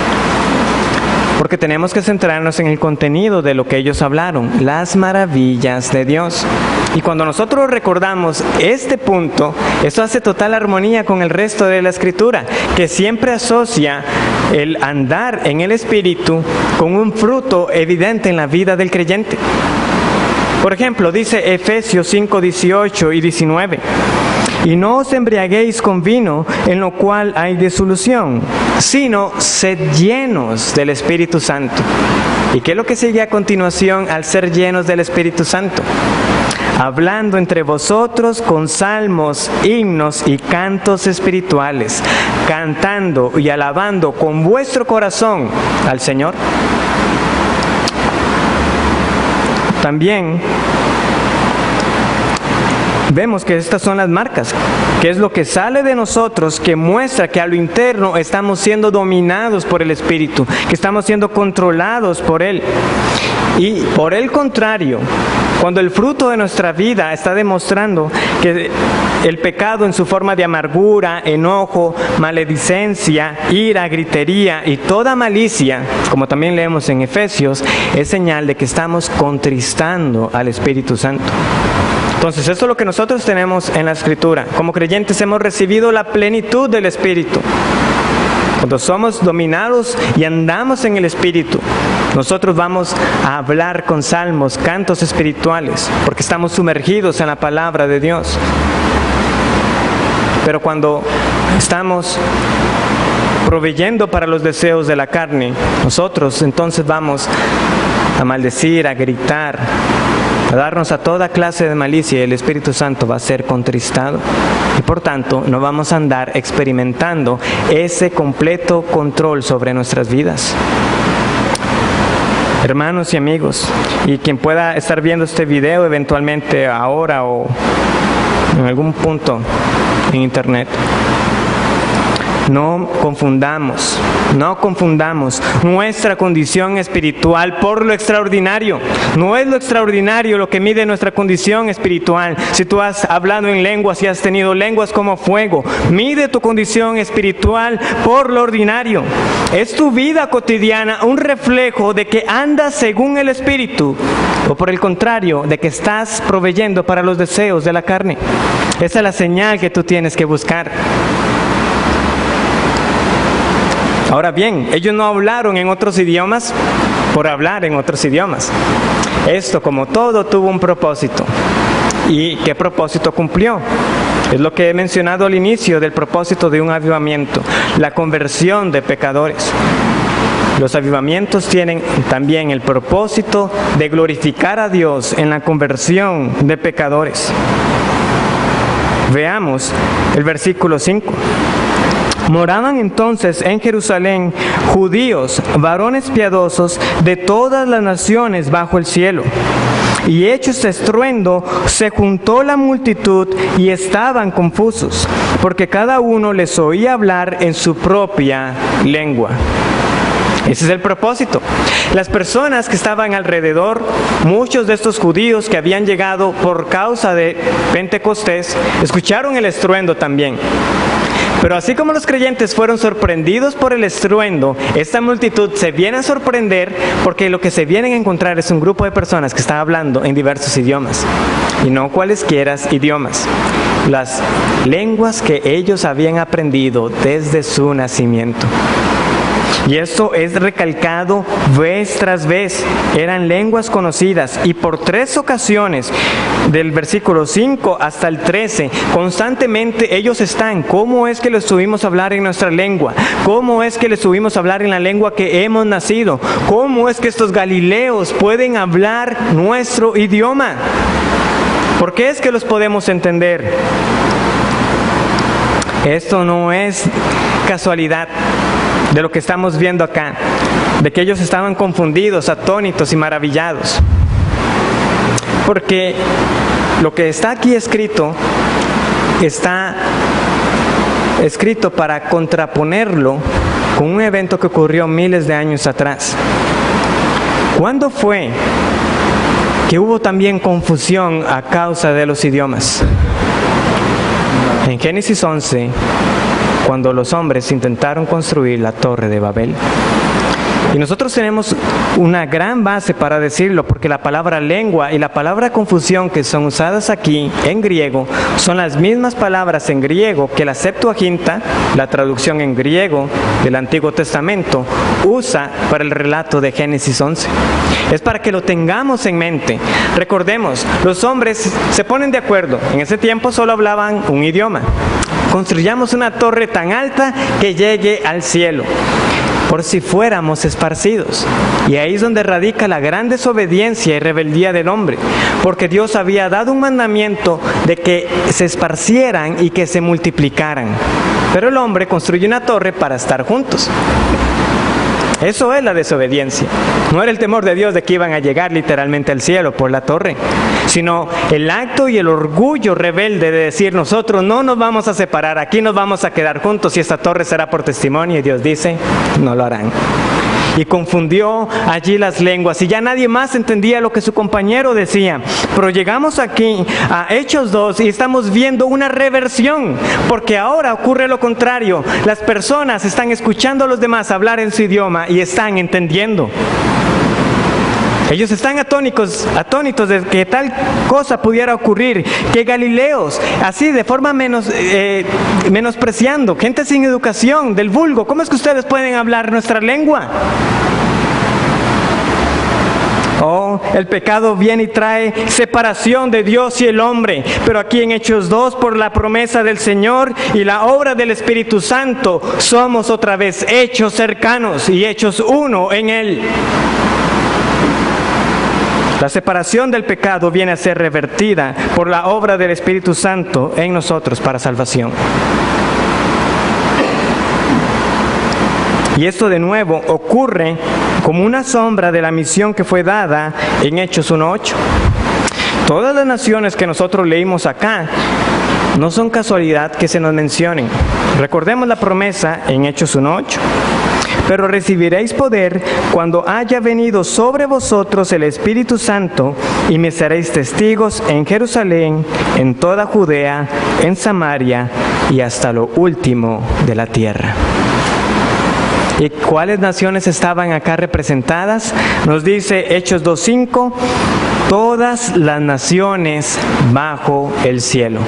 Speaker 1: Porque tenemos que centrarnos en el contenido de lo que ellos hablaron, las maravillas de Dios. Y cuando nosotros recordamos este punto, eso hace total armonía con el resto de la Escritura, que siempre asocia el andar en el Espíritu con un fruto evidente en la vida del creyente. Por ejemplo, dice Efesios 5, 18 y 19. Y no os embriaguéis con vino, en lo cual hay disolución, sino sed llenos del Espíritu Santo. ¿Y qué es lo que sigue a continuación al ser llenos del Espíritu Santo? Hablando entre vosotros con salmos, himnos y cantos espirituales, cantando y alabando con vuestro corazón al Señor. También vemos que estas son las marcas, que es lo que sale de nosotros, que muestra que a lo interno estamos siendo dominados por el Espíritu, que estamos siendo controlados por Él. Y por el contrario, cuando el fruto de nuestra vida está demostrando que el pecado en su forma de amargura, enojo, maledicencia, ira, gritería y toda malicia, como también leemos en Efesios, es señal de que estamos contristando al Espíritu Santo. Entonces, esto es lo que nosotros tenemos en la Escritura. Como creyentes hemos recibido la plenitud del Espíritu. Cuando somos dominados y andamos en el Espíritu, nosotros vamos a hablar con salmos, cantos espirituales, porque estamos sumergidos en la palabra de Dios. Pero cuando estamos proveyendo para los deseos de la carne, nosotros entonces vamos a maldecir, a gritar, a darnos a toda clase de malicia, y el Espíritu Santo va a ser contristado. Y por tanto, no vamos a andar experimentando ese completo control sobre nuestras vidas. Hermanos y amigos, y quien pueda estar viendo este video eventualmente ahora o en algún punto en internet, no confundamos nuestra condición espiritual por lo extraordinario. No es lo extraordinario lo que mide nuestra condición espiritual. Si tú has hablado en lenguas y has tenido lenguas como fuego, mide tu condición espiritual por lo ordinario. ¿Es tu vida cotidiana un reflejo de que andas según el Espíritu? ¿O por el contrario, de que estás proveyendo para los deseos de la carne? Esa es la señal que tú tienes que buscar. Ahora bien, ellos no hablaron en otros idiomas por hablar en otros idiomas. Esto, como todo, tuvo un propósito. ¿Y qué propósito cumplió? Es lo que he mencionado al inicio del propósito de un avivamiento, la conversión de pecadores. Los avivamientos tienen también el propósito de glorificar a Dios en la conversión de pecadores. Veamos el versículo 5. Moraban entonces en Jerusalén judíos, varones piadosos de todas las naciones bajo el cielo. Y hecho este estruendo, se juntó la multitud y estaban confusos, porque cada uno les oía hablar en su propia lengua. Ese es el propósito. Las personas que estaban alrededor, muchos de estos judíos que habían llegado por causa de Pentecostés, escucharon el estruendo también. Pero así como los creyentes fueron sorprendidos por el estruendo, esta multitud se viene a sorprender porque lo que se vienen a encontrar es un grupo de personas que están hablando en diversos idiomas, y no cualesquiera idiomas, las lenguas que ellos habían aprendido desde su nacimiento. Y esto es recalcado vez tras vez. Eran lenguas conocidas, y por 3 ocasiones, del versículo 5 hasta el 13, constantemente ellos están: ¿cómo es que les subimos a hablar en nuestra lengua? ¿Cómo es que les subimos a hablar en la lengua que hemos nacido? ¿Cómo es que estos galileos pueden hablar nuestro idioma? ¿Por qué es que los podemos entender? Esto no es casualidad de lo que estamos viendo acá, de que ellos estaban confundidos, atónitos y maravillados. Porque lo que está aquí escrito, está escrito para contraponerlo con un evento que ocurrió miles de años atrás. ¿Cuándo fue que hubo también confusión a causa de los idiomas? En Génesis 11, cuando los hombres intentaron construir la Torre de Babel. Y nosotros tenemos una gran base para decirlo, porque la palabra lengua y la palabra confusión que son usadas aquí en griego son las mismas palabras en griego que la Septuaginta, la traducción en griego del Antiguo Testamento, usa para el relato de Génesis 11. Es para que lo tengamos en mente. Recordemos, los hombres se ponen de acuerdo. En ese tiempo solo hablaban un idioma. Construyamos una torre tan alta que llegue al cielo, por si fuéramos esparcidos. Y ahí es donde radica la gran desobediencia y rebeldía del hombre, porque Dios había dado un mandamiento de que se esparcieran y que se multiplicaran. Pero el hombre construye una torre para estar juntos. Eso es la desobediencia. No era el temor de Dios de que iban a llegar literalmente al cielo por la torre, sino el acto y el orgullo rebelde de decir: nosotros no nos vamos a separar, aquí nos vamos a quedar juntos y esta torre será por testimonio. Y Dios dice: no lo harán. Y confundió allí las lenguas, y ya nadie más entendía lo que su compañero decía. Pero llegamos aquí a Hechos 2 y estamos viendo una reversión, porque ahora ocurre lo contrario. Las personas están escuchando a los demás hablar en su idioma y están entendiendo. Ellos están atónitos de que tal cosa pudiera ocurrir, que galileos, así de forma menospreciando, gente sin educación, del vulgo, ¿cómo es que ustedes pueden hablar nuestra lengua? Oh, el pecado viene y trae separación de Dios y el hombre, pero aquí en Hechos 2, por la promesa del Señor y la obra del Espíritu Santo, somos otra vez hechos cercanos y hechos uno en Él. La separación del pecado viene a ser revertida por la obra del Espíritu Santo en nosotros para salvación. Y esto de nuevo ocurre como una sombra de la misión que fue dada en Hechos 1:8. Todas las naciones que nosotros leímos acá no son casualidad que se nos mencionen. Recordemos la promesa en Hechos 1:8. Pero recibiréis poder cuando haya venido sobre vosotros el Espíritu Santo, y me seréis testigos en Jerusalén, en toda Judea, en Samaria y hasta lo último de la tierra. ¿Y cuáles naciones estaban acá representadas? Nos dice Hechos 2:5, todas las naciones bajo el cielo.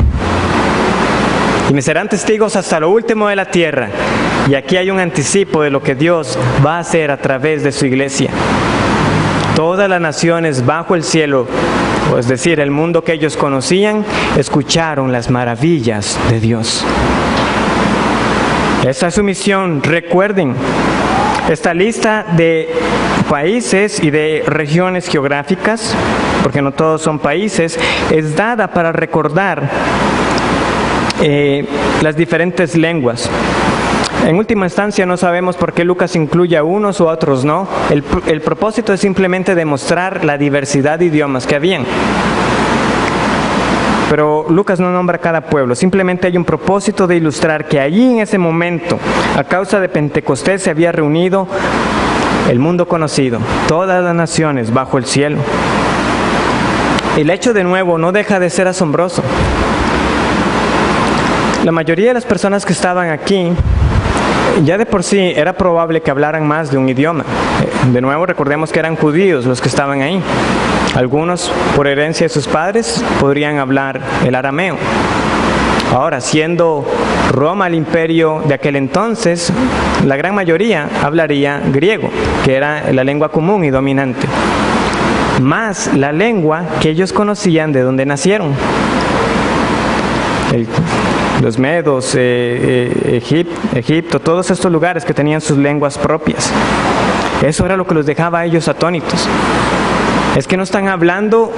Speaker 1: y me serán testigos hasta lo último de la tierra. Y aquí hay un anticipo de lo que Dios va a hacer a través de su iglesia. Todas las naciones bajo el cielo, o es decir, el mundo que ellos conocían, escucharon las maravillas de Dios. Esa es su misión. Recuerden, esta lista de países y de regiones geográficas, porque no todos son países, es dada para recordar las diferentes lenguas. En última instancia no sabemos por qué Lucas incluye a unos u otros no. El propósito es simplemente demostrar la diversidad de idiomas que habían. Pero Lucas no nombra cada pueblo, simplemente hay un propósito de ilustrar que allí en ese momento, a causa de Pentecostés, se había reunido el mundo conocido, todas las naciones bajo el cielo. El hecho de nuevo no deja de ser asombroso. La mayoría de las personas que estaban aquí, ya de por sí era probable que hablaran más de un idioma. De nuevo recordemos que eran judíos los que estaban ahí. Algunos, por herencia de sus padres, podrían hablar el arameo. Ahora, siendo Roma el imperio de aquel entonces, la gran mayoría hablaría griego, que era la lengua común y dominante, más la lengua que ellos conocían de donde nacieron. Los medos, Egipto, todos estos lugares que tenían sus lenguas propias. Eso era lo que los dejaba a ellos atónitos. Es que no están hablando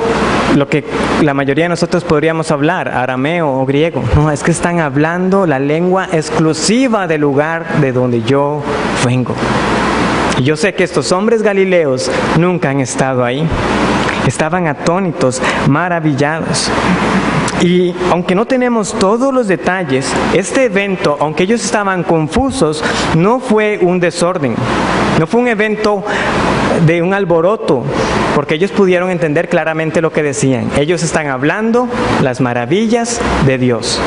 Speaker 1: lo que la mayoría de nosotros podríamos hablar, arameo o griego. No, es que están hablando la lengua exclusiva del lugar de donde yo vengo. Y yo sé que estos hombres galileos nunca han estado ahí. Estaban atónitos, maravillados. Y aunque no tenemos todos los detalles, este evento, aunque ellos estaban confusos, no fue un desorden, no fue un evento de un alboroto, porque ellos pudieron entender claramente lo que decían. Ellos están hablando las maravillas de Dios.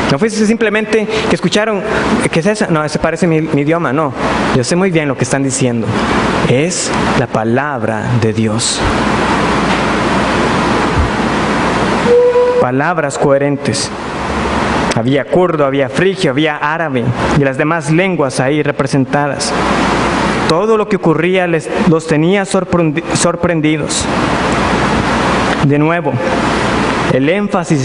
Speaker 1: No fue simplemente que escucharon, ¿qué es eso? No, ese parece mi idioma. No, yo sé muy bien lo que están diciendo. Es la palabra de Dios. Palabras coherentes. Había kurdo, había frigio, había árabe y las demás lenguas ahí representadas. Todo lo que ocurría los tenía sorprendidos. De nuevo, el énfasis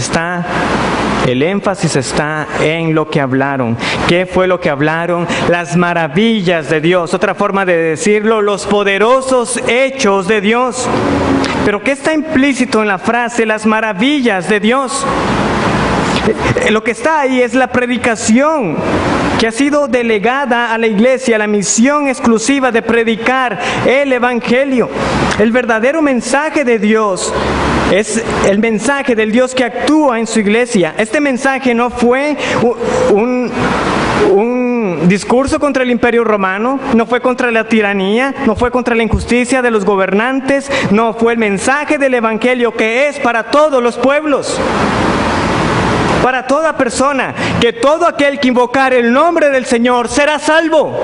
Speaker 1: está en lo que hablaron. ¿Qué fue lo que hablaron? Las maravillas de Dios. Otra forma de decirlo, los poderosos hechos de Dios. Pero ¿qué está implícito en la frase, las maravillas de Dios? Lo que está ahí es la predicación que ha sido delegada a la iglesia, la misión exclusiva de predicar el Evangelio. El verdadero mensaje de Dios es el mensaje del Dios que actúa en su iglesia. Este mensaje no fue un discurso contra el imperio romano, no fue contra la tiranía, no fue contra la injusticia de los gobernantes, no, fue el mensaje del Evangelio que es para todos los pueblos. Para toda persona, que todo aquel que invocar el nombre del Señor será salvo.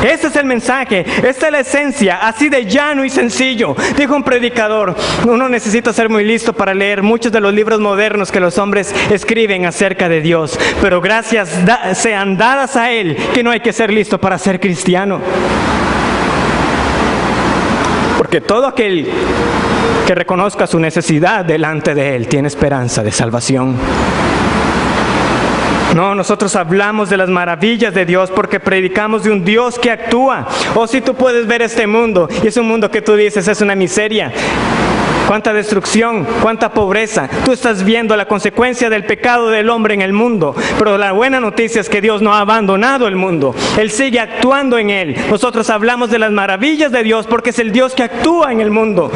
Speaker 1: Ese es el mensaje, esta es la esencia, así de llano y sencillo. Dijo un predicador, uno necesita ser muy listo para leer muchos de los libros modernos que los hombres escriben acerca de Dios, pero gracias sean dadas a Él, que no hay que ser listo para ser cristiano. Porque todo aquel que reconozca su necesidad delante de Él tiene esperanza de salvación. No, nosotros hablamos de las maravillas de Dios porque predicamos de un Dios que actúa. O si tú puedes ver este mundo, y es un mundo que tú dices es una miseria. Cuánta destrucción, cuánta pobreza. Tú estás viendo la consecuencia del pecado del hombre en el mundo. Pero la buena noticia es que Dios no ha abandonado el mundo. Él sigue actuando en él. Nosotros hablamos de las maravillas de Dios porque es el Dios que actúa en el mundo.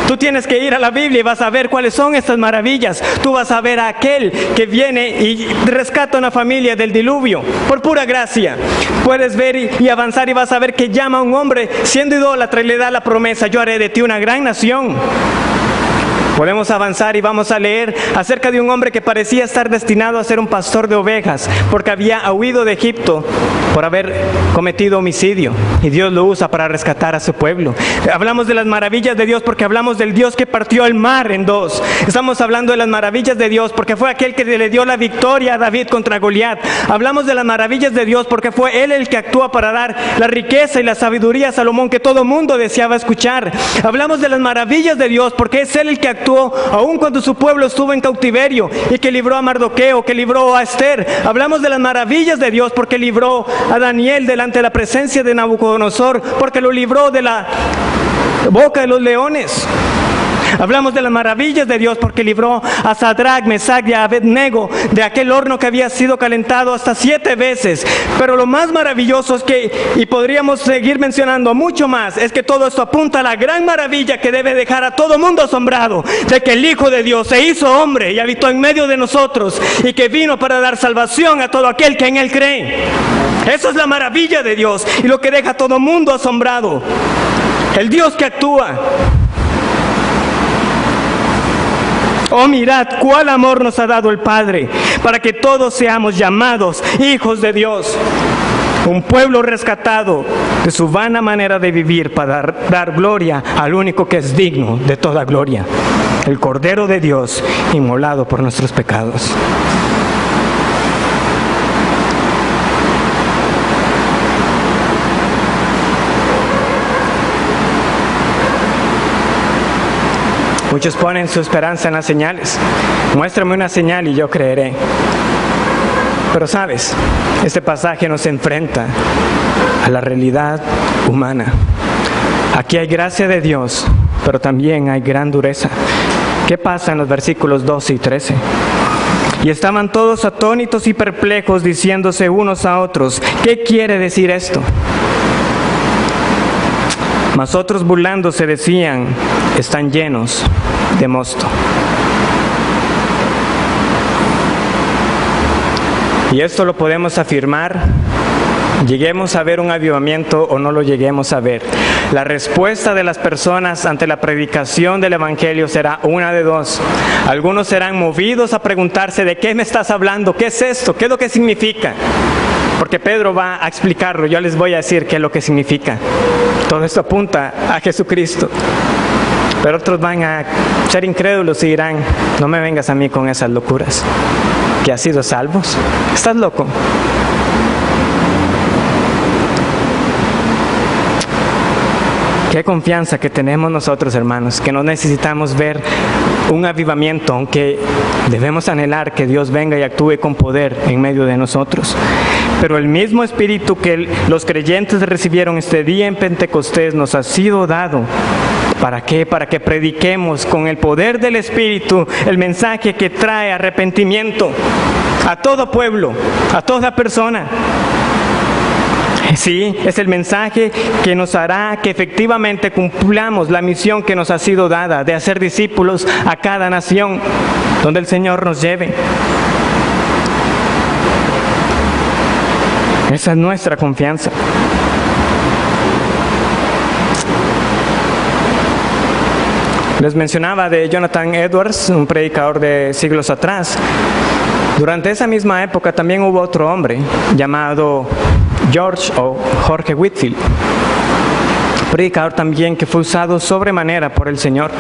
Speaker 1: Tú tienes que ir a la Biblia y vas a ver cuáles son estas maravillas. Tú vas a ver a aquel que viene y rescata a una familia del diluvio por pura gracia. Puedes ver y avanzar y vas a ver que llama a un hombre siendo idólatra y le da la promesa: yo haré de ti una gran nación. Podemos avanzar y vamos a leer acerca de un hombre que parecía estar destinado a ser un pastor de ovejas porque había huido de Egipto por haber cometido homicidio, y Dios lo usa para rescatar a su pueblo. Hablamos de las maravillas de Dios porque hablamos del Dios que partió el mar en dos. Estamos hablando de las maravillas de Dios porque fue aquel que le dio la victoria a David contra Goliat. Hablamos de las maravillas de Dios porque fue Él el que actúa para dar la riqueza y la sabiduría a Salomón que todo mundo deseaba escuchar. Hablamos de las maravillas de Dios porque es Él el que actuó aun cuando su pueblo estuvo en cautiverio y que libró a Mardoqueo, que libró a Esther. Hablamos de las maravillas de Dios porque libró a Daniel delante de la presencia de Nabucodonosor, porque lo libró de la boca de los leones. Hablamos de las maravillas de Dios porque libró a Sadrach, Mesach y a Abednego de aquel horno que había sido calentado hasta 7 veces. Pero lo más maravilloso es que, y podríamos seguir mencionando mucho más, es que todo esto apunta a la gran maravilla que debe dejar a todo mundo asombrado, de que el Hijo de Dios se hizo hombre y habitó en medio de nosotros, y que vino para dar salvación a todo aquel que en Él cree. Esa es la maravilla de Dios y lo que deja a todo mundo asombrado. El Dios que actúa. Oh, mirad cuál amor nos ha dado el Padre, para que todos seamos llamados hijos de Dios. Un pueblo rescatado de su vana manera de vivir para dar gloria al único que es digno de toda gloria, el Cordero de Dios, inmolado por nuestros pecados. Muchos ponen su esperanza en las señales. Muéstrame una señal y yo creeré. Pero sabes, este pasaje nos enfrenta a la realidad humana. Aquí hay gracia de Dios, pero también hay gran dureza. ¿Qué pasa en los versículos 12 y 13? Y estaban todos atónitos y perplejos, diciéndose unos a otros, ¿qué quiere decir esto? Mas otros burlándose decían, están llenos de mosto. Y esto lo podemos afirmar, lleguemos a ver un avivamiento o no lo lleguemos a ver. La respuesta de las personas ante la predicación del Evangelio será una de dos. Algunos serán movidos a preguntarse, ¿de qué me estás hablando? ¿Qué es esto? ¿Qué es lo que significa? Porque Pedro va a explicarlo, yo les voy a decir qué es lo que significa. Todo esto apunta a Jesucristo. Pero otros van a ser incrédulos y dirán, no me vengas a mí con esas locuras. ¿Que has sido salvos? ¿Estás loco? Qué confianza que tenemos nosotros, hermanos, que no necesitamos ver un avivamiento, aunque debemos anhelar que Dios venga y actúe con poder en medio de nosotros. Pero el mismo Espíritu que los creyentes recibieron este día en Pentecostés nos ha sido dado. ¿Para qué? Para que prediquemos con el poder del Espíritu el mensaje que trae arrepentimiento a todo pueblo, a toda persona. Sí, es el mensaje que nos hará que efectivamente cumplamos la misión que nos ha sido dada de hacer discípulos a cada nación donde el Señor nos lleve. Esa es nuestra confianza. Les mencionaba de Jonathan Edwards, un predicador de siglos atrás. Durante esa misma época también hubo otro hombre llamado Jorge Whitefield, predicador también que fue usado sobremanera por el Señor.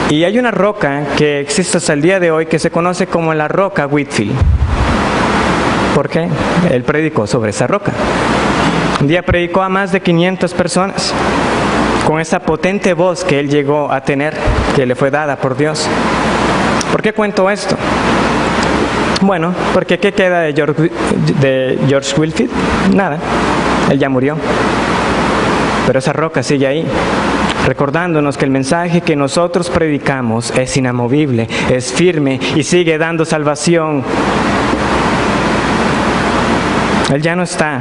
Speaker 1: Y hay una roca que existe hasta el día de hoy que se conoce como la roca Whitefield. ¿Por qué? Él predicó sobre esa roca. Un día predicó a más de 500 personas con esa potente voz que él llegó a tener, que le fue dada por Dios. ¿Por qué cuento esto? Bueno, porque ¿qué queda de George Whitefield? Nada, él ya murió. Pero esa roca sigue ahí, recordándonos que el mensaje que nosotros predicamos es inamovible, es firme y sigue dando salvación. Él ya no está,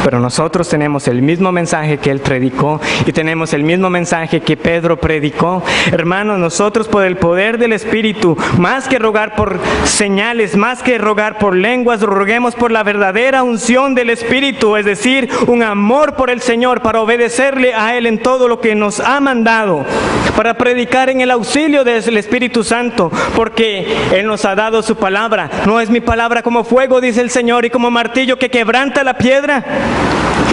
Speaker 1: Pero nosotros tenemos el mismo mensaje que Él predicó y tenemos el mismo mensaje que Pedro predicó. Hermanos, nosotros por el poder del Espíritu, más que rogar por señales, más que rogar por lenguas, roguemos por la verdadera unción del Espíritu, es decir, un amor por el Señor para obedecerle a Él en todo lo que nos ha mandado, para predicar en el auxilio del Espíritu Santo, porque Él nos ha dado su palabra. No es mi palabra como fuego, dice el Señor, y como martillo que quebranta la piedra.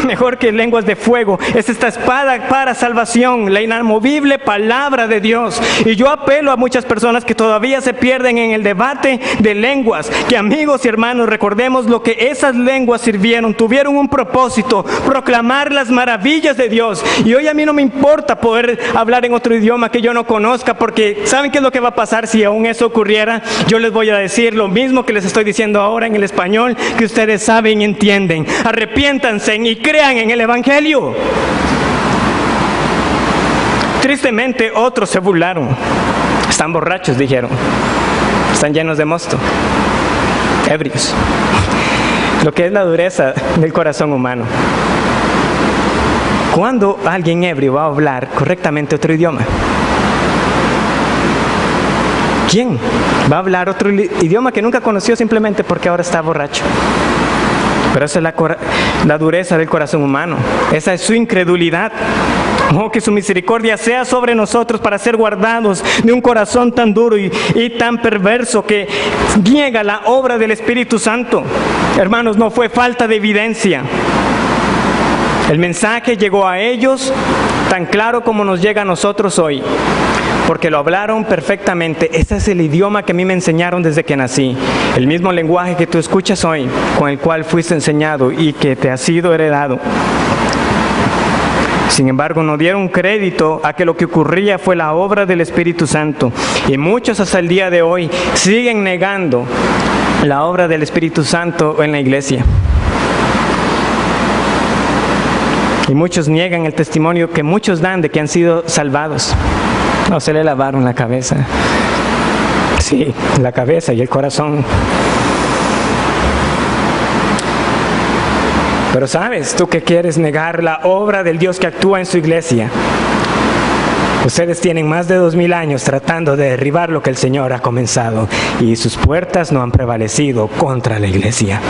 Speaker 1: Mejor que lenguas de fuego es esta espada para salvación, la inamovible palabra de Dios. Y yo apelo a muchas personas que todavía se pierden en el debate de lenguas, que amigos y hermanos, recordemos lo que esas lenguas sirvieron, tuvieron un propósito: proclamar las maravillas de Dios. Y hoy a mí no me importa poder hablar en otro idioma que yo no conozca, porque ¿saben qué es lo que va a pasar si aún eso ocurriera? Yo les voy a decir lo mismo que les estoy diciendo ahora en el español, que ustedes saben y entienden. Arrepiéntanse y crean en el Evangelio. Tristemente otros se burlaron. Están borrachos, dijeron. Están llenos de mosto. Ebrios. Lo que es la dureza del corazón humano. ¿Cuándo alguien ebrio va a hablar correctamente otro idioma? ¿Quién va a hablar otro idioma que nunca conoció simplemente porque ahora está borracho? Pero esa es la dureza del corazón humano. Esa es su incredulidad. Oh, que su misericordia sea sobre nosotros para ser guardados de un corazón tan duro y tan perverso que niega la obra del Espíritu Santo. Hermanos, no fue falta de evidencia. El mensaje llegó a ellos tan claro como nos llega a nosotros hoy, porque lo hablaron perfectamente. Ese es el idioma que a mí me enseñaron desde que nací. El mismo lenguaje que tú escuchas hoy, con el cual fuiste enseñado y que te ha sido heredado. Sin embargo, no dieron crédito a que lo que ocurría fue la obra del Espíritu Santo. Y muchos hasta el día de hoy siguen negando la obra del Espíritu Santo en la iglesia. Y muchos niegan el testimonio que muchos dan de que han sido salvados. No, se le lavaron la cabeza. Sí, la cabeza y el corazón. Pero ¿sabes? Tú que quieres negar la obra del Dios que actúa en su iglesia. Ustedes tienen más de 2000 años tratando de derribar lo que el Señor ha comenzado, y sus puertas no han prevalecido contra la iglesia.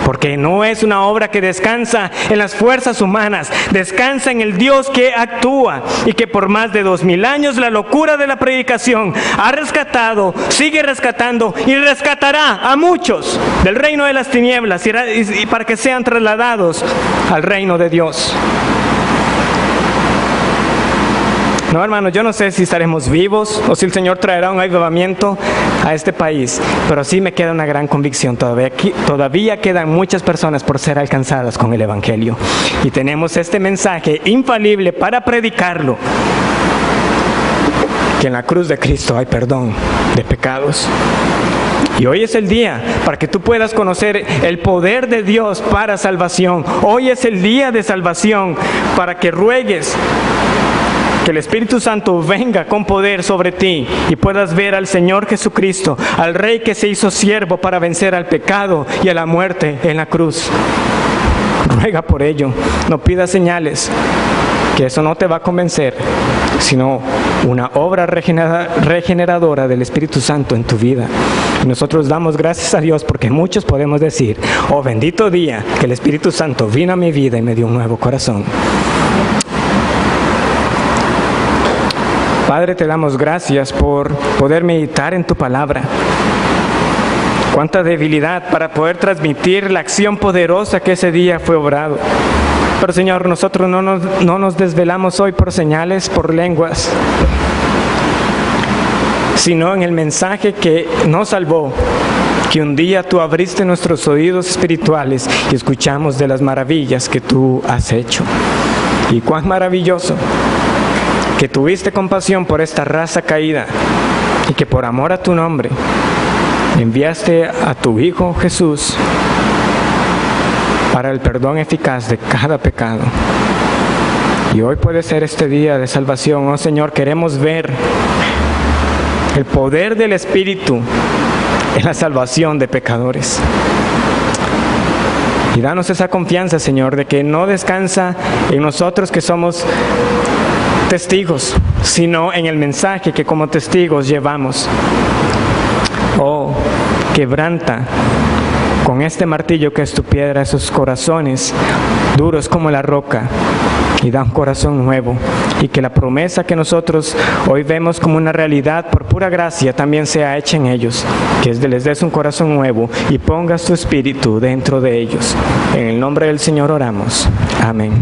Speaker 1: Porque no es una obra que descansa en las fuerzas humanas, descansa en el Dios que actúa, y que por más de 2000 años la locura de la predicación ha rescatado, sigue rescatando y rescatará a muchos del reino de las tinieblas y para que sean trasladados al reino de Dios. No, hermanos, yo no sé si estaremos vivos o si el Señor traerá un avivamiento a este país, pero sí me queda una gran convicción. Todavía quedan muchas personas por ser alcanzadas con el Evangelio. Y tenemos este mensaje infalible para predicarlo: que en la cruz de Cristo hay perdón de pecados. Y hoy es el día para que tú puedas conocer el poder de Dios para salvación. Hoy es el día de salvación para que ruegues que el Espíritu Santo venga con poder sobre ti y puedas ver al Señor Jesucristo, al Rey que se hizo siervo para vencer al pecado y a la muerte en la cruz. Ruega por ello, no pidas señales, que eso no te va a convencer, sino una obra regeneradora del Espíritu Santo en tu vida. Y nosotros damos gracias a Dios porque muchos podemos decir: oh, bendito día que el Espíritu Santo vino a mi vida y me dio un nuevo corazón. Padre, te damos gracias por poder meditar en tu palabra. Cuánta debilidad para poder transmitir la acción poderosa que ese día fue obrado. Pero Señor, nosotros no nos desvelamos hoy por señales, por lenguas, sino en el mensaje que nos salvó, que un día tú abriste nuestros oídos espirituales y escuchamos de las maravillas que tú has hecho. Y cuán maravilloso que tuviste compasión por esta raza caída y que por amor a tu nombre enviaste a tu Hijo Jesús para el perdón eficaz de cada pecado. Y hoy puede ser este día de salvación. Oh Señor, queremos ver el poder del Espíritu en la salvación de pecadores. Y danos esa confianza, Señor, de que no descansa en nosotros que somos testigos, sino en el mensaje que como testigos llevamos. Oh, quebranta con este martillo que es tu piedra esos corazones duros como la roca, y da un corazón nuevo, y que la promesa que nosotros hoy vemos como una realidad por pura gracia también sea hecha en ellos, que les des un corazón nuevo y pongas tu espíritu dentro de ellos. En el nombre del Señor oramos. Amén.